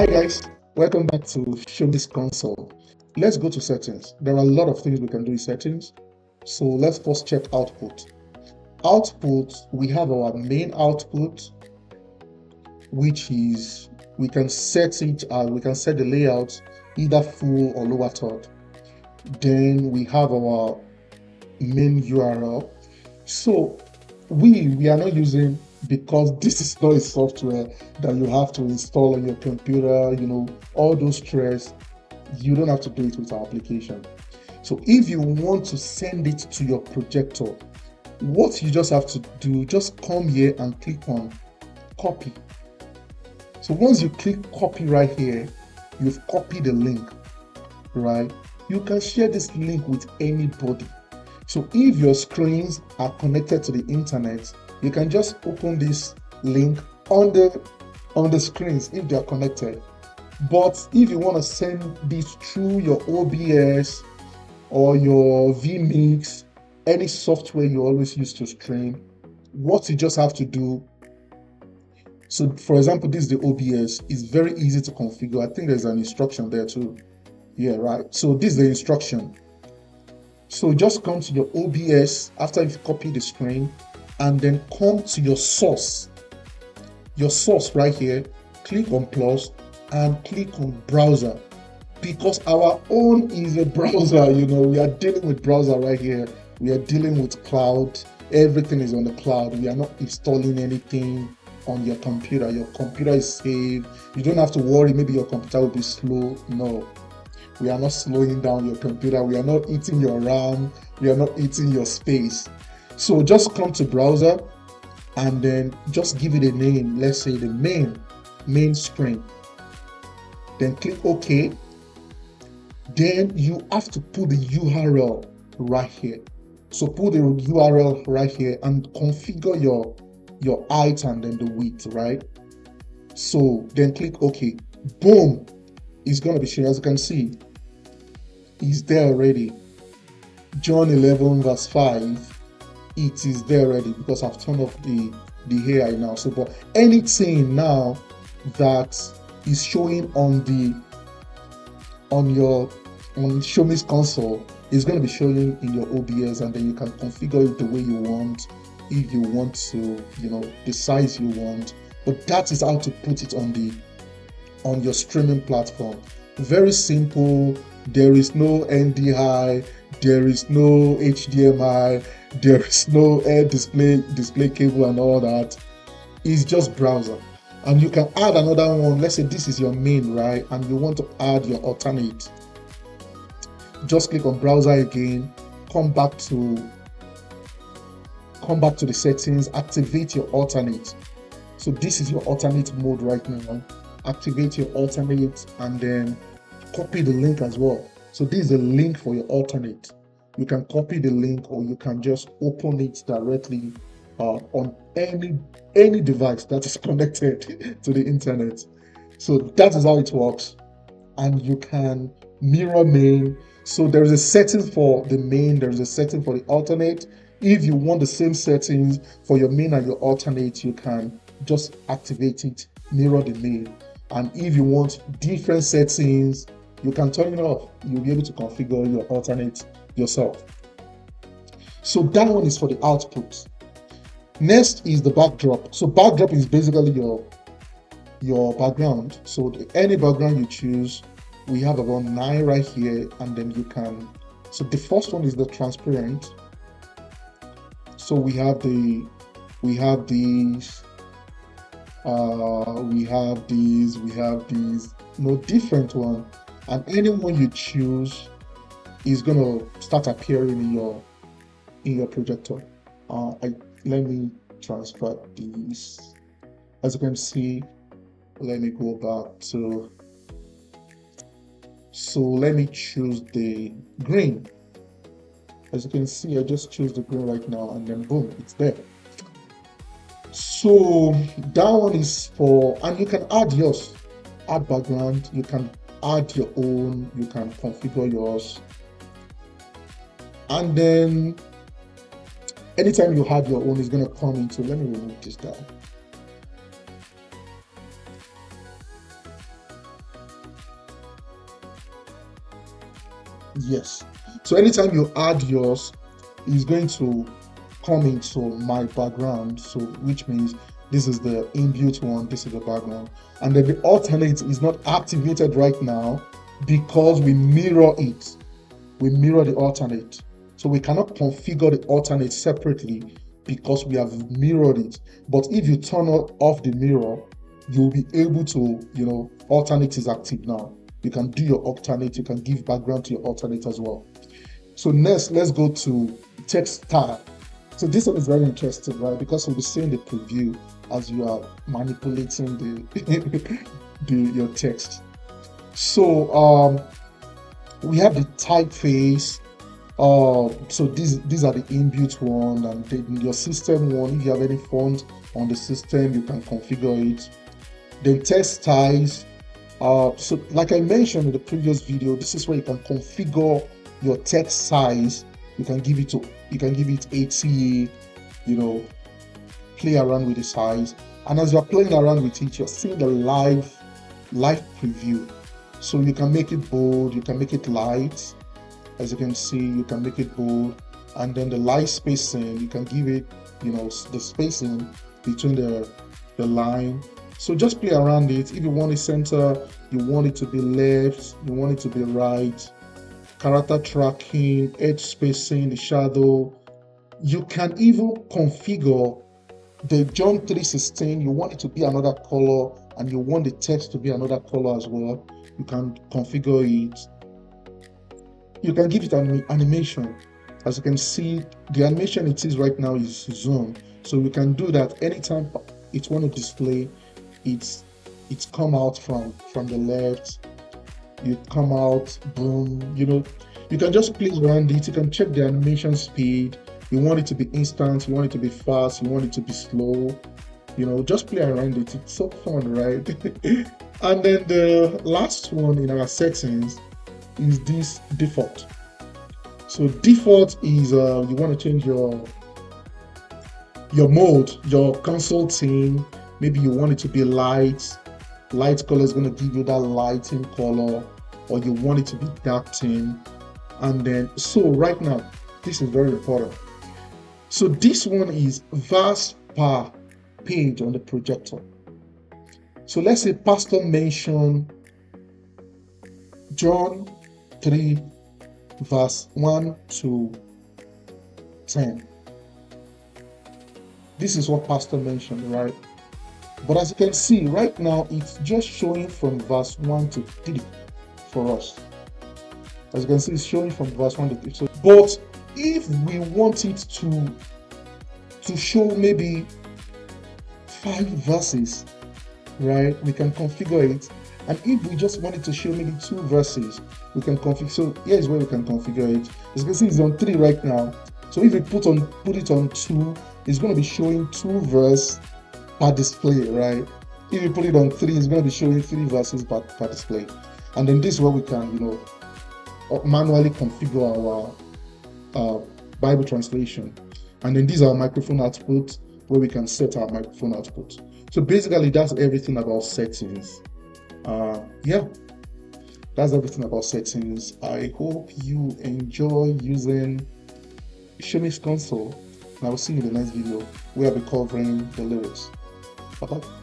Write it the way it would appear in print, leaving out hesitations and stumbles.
Hi guys, welcome back to ShommyX Console. Let's go to settings. There are a lot of things we can do in settings. So let's first check output. Output, we have our main output, which is we can set the layout either full or lower third. Then we have our main URL. So we are not using, because this is not a software that you have to install on your computer, all those stress, you don't have to do it with our application. So if you want to send it to your projector, what you just have to do, just come here and click on copy. So once you click copy right here, you've copied the link, right? You can share this link with anybody. So if your screens are connected to the internet, you can just open this link on the screens if they are connected. But if you want to send this through your OBS or your vMix, any software you always use to stream, what you just have to do, so for example, this is the OBS, it's very easy to configure. I think there's an instruction there too. Yeah, right. So this is the instruction. So just come to your OBS after you've copied the screen, and then come to your source right here, click on plus and click on browser, because our own is a browser. We are dealing with browser right here. We are dealing with cloud. Everything is on the cloud. We are not installing anything on your computer. Your computer is safe. You don't have to worry maybe your computer will be slow. No, we are not slowing down your computer. We are not eating your RAM. We are not eating your space. So just come to browser and then just give it a name. Let's say the main screen. Then click OK. Then you have to put the URL right here. So put the URL right here and configure your height and then the width, right? So then click OK. Boom! It's going to be shared. As you can see, it's there already. John 11 verse 5, it is there already because I've turned off the AI now. So but anything now that is showing on ShommyX Console is going to be showing in your OBS, and then you can configure it the way you want, if you want to, the size you want. But that is how to put it on your streaming platform. Very simple. There is no NDI, there is no HDMI, there is no air display cable and all that. It's just browser. And you can add another one. Let's say this is your main, right? And you want to add your alternate. Just click on browser again, come back to the settings, activate your alternate. So this is your alternate mode right now. Activate your alternate and then copy the link as well. So this is a link for your alternate. You can copy the link, or you can just open it directly on any device that is connected to the internet. So that is how it works. And you can mirror main. So there is a setting for the main, there is a setting for the alternate. If you want the same settings for your main and your alternate, you can just activate it, mirror the main. And if you want different settings, you can turn it off. You'll be able to configure your alternate yourself. So that one is for the output. Next is the backdrop. So backdrop is basically your background. So any background you choose, we have about 9 right here, and then you can. So the first one is the transparent. So we have these, we have these, different one, and any one you choose is gonna start appearing in your projector. Let me transfer these. As you can see, let me go back to. So let me choose the green. As you can see, I just choose the green right now, and then boom, it's there. So that one is for, and you can add yours, add background, you can add your own, you can configure yours. And then anytime you have your own, it's going to come into, let me remove this guy. Yes. So anytime you add yours, it's going to come into my background. So which means this is the inbuilt one, this is the background. And then the alternate is not activated right now because we mirror it. We mirror the alternate. So we cannot configure the alternate separately because we have mirrored it. But if you turn off the mirror, you'll be able to, alternate is active now. You can do your alternate, you can give background to your alternate as well. So next, let's go to text style. So this one is very interesting, right? Because we'll be seeing the preview as you are manipulating your text. So we have the typeface. So these are the inbuilt one, and then your system one. If you have any font on the system, you can configure it. Then text styles. So like I mentioned in the previous video, this is where you can configure your text size. You can give it 80, play around with the size. And as you're playing around with it, you're seeing the live preview. So you can make it bold, you can make it light. As you can see, you can make it bold. And then the light spacing, you can give it, the spacing between the line. So just play around it. If you want it center, you want it to be left, you want it to be right. Character tracking, edge spacing, the shadow. You can even configure the John 3:16. You want it to be another color, and you want the text to be another color as well. You can configure it. You can give it an animation. As you can see, the animation it is right now is zoom. So we can do that anytime it want to display. It's come out from the left. You come out, boom. You can just play around it. You can check the animation speed. You want it to be instant. You want it to be fast. You want it to be slow. Just play around it. It's so fun, right? And then the last one in our settings is this default. So default is you want to change your mode, your console theme. Maybe you want it to be light color is going to give you that lighting color, or you want it to be dark theme. And then so right now, this is very important. So this one is verse per page on the projector. So let's say pastor mentioned John 3 verse 1 to 10. This is what pastor mentioned, right? But as you can see right now, it's just showing from verse 1 to 3 for us. As you can see, it's showing from verse 1 to 3. So, but if we want it to show maybe 5 verses, right, we can configure it. And if we just want it to show maybe 2 verses, we can configure. So here's where we can configure it. As you can see, it's on 3 right now. So if we put it on 2, it's going to be showing 2 verses per display, right? If you put it on 3, it's going to be showing 3 verses per display. And then this is where we can, manually configure our Bible translation. And then these are microphone output, where we can set our microphone output. So basically, that's everything about settings. Yeah, that's everything about settings. I hope you enjoy using ShommyX Console. And I will see you in the next video where I'll be covering the lyrics. Bye-bye.